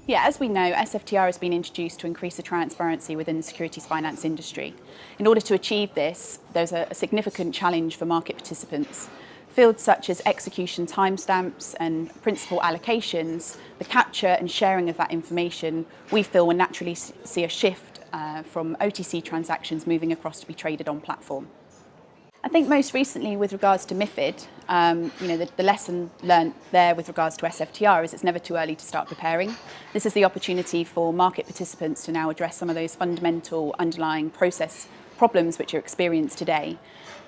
Yeah, as we know, SFTR has been introduced to increase the transparency within the securities finance industry. In order to achieve this, there's a significant challenge for market participants. Fields such as execution timestamps and principal allocations, the capture and sharing of that information, we feel will naturally see a shift from OTC transactions moving across to be traded on platform. I think most recently with regards to MiFID, the lesson learnt there with regards to SFTR is it's never too early to start preparing. This is the opportunity for market participants to now address some of those fundamental underlying process problems which are experienced today.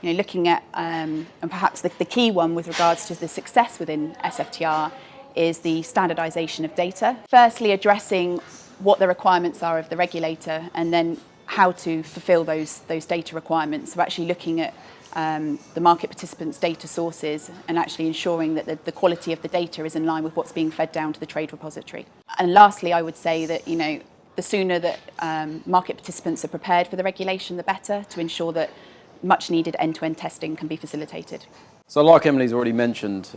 Looking at, and perhaps the key one with regards to the success within SFTR is the standardisation of data. Firstly, addressing what the requirements are of the regulator and then how to fulfil those data requirements. So actually looking at the market participants' data sources and actually ensuring that the quality of the data is in line with what's being fed down to the trade repository. And lastly, I would say that the sooner that market participants are prepared for the regulation, the better, to ensure that much needed end-to-end testing can be facilitated. So like Emily's already mentioned,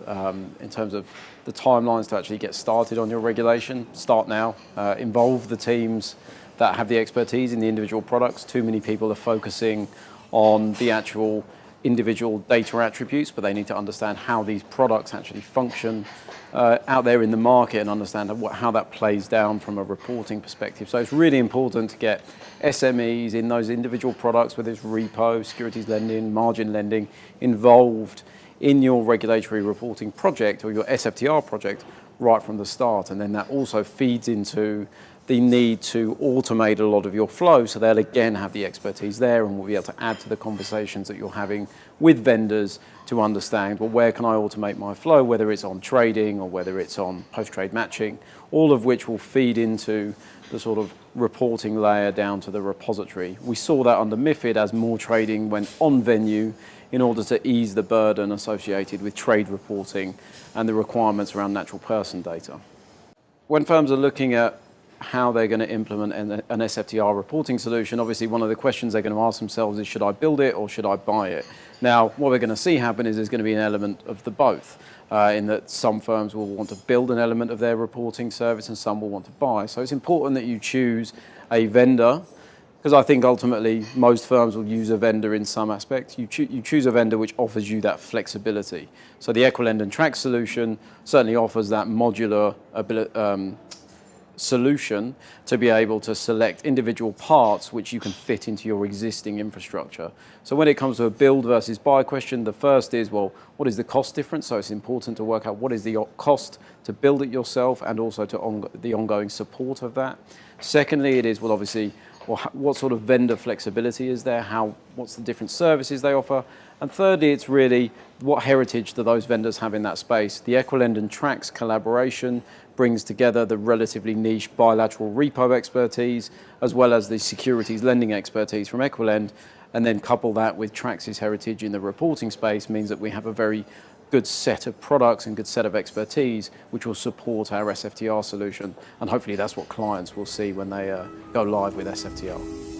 in terms of the timelines to actually get started on your regulation, start now, involve the teams that have the expertise in the individual products. Too many people are focusing on the actual individual data attributes, but they need to understand how these products actually function out there in the market and understand how that plays down from a reporting perspective. So it's really important to get SMEs in those individual products, whether it's repo, securities lending, margin lending, involved in your regulatory reporting project or your SFTR project right from the start. And then that also feeds into the need to automate a lot of your flow, so they'll again have the expertise there and will be able to add to the conversations that you're having with vendors to understand, well, where can I automate my flow, whether it's on trading or whether it's on post-trade matching, all of which will feed into the sort of reporting layer down to the repository. We saw that under MiFID as more trading went on venue in order to ease the burden associated with trade reporting and the requirements around natural person data. When firms are looking at how they're going to implement an SFTR reporting solution, obviously one of the questions they're going to ask themselves is, should I build it or should I buy it? Now, what we're going to see happen is there's going to be an element of the both, in that some firms will want to build an element of their reporting service and some will want to buy. So it's important that you choose a vendor, because I think ultimately most firms will use a vendor in some aspects. You choose a vendor which offers you that flexibility. So the EquiLend and Trax solution certainly offers that modular solution to be able to select individual parts which you can fit into your existing infrastructure. So when it comes to a build versus buy question, the first is, well, what is the cost difference? So it's important to work out what is the cost to build it yourself and also to the ongoing support of that. Secondly, it is, well, obviously, what sort of vendor flexibility is there? What's the different services they offer? And thirdly, it's really what heritage do those vendors have in that space? The EquiLend and Trax collaboration brings together the relatively niche bilateral repo expertise, as well as the securities lending expertise from EquiLend, and then couple that with Trax's heritage in the reporting space means that we have a very good set of products and good set of expertise which will support our SFTR solution. And hopefully that's what clients will see when they go live with SFTR.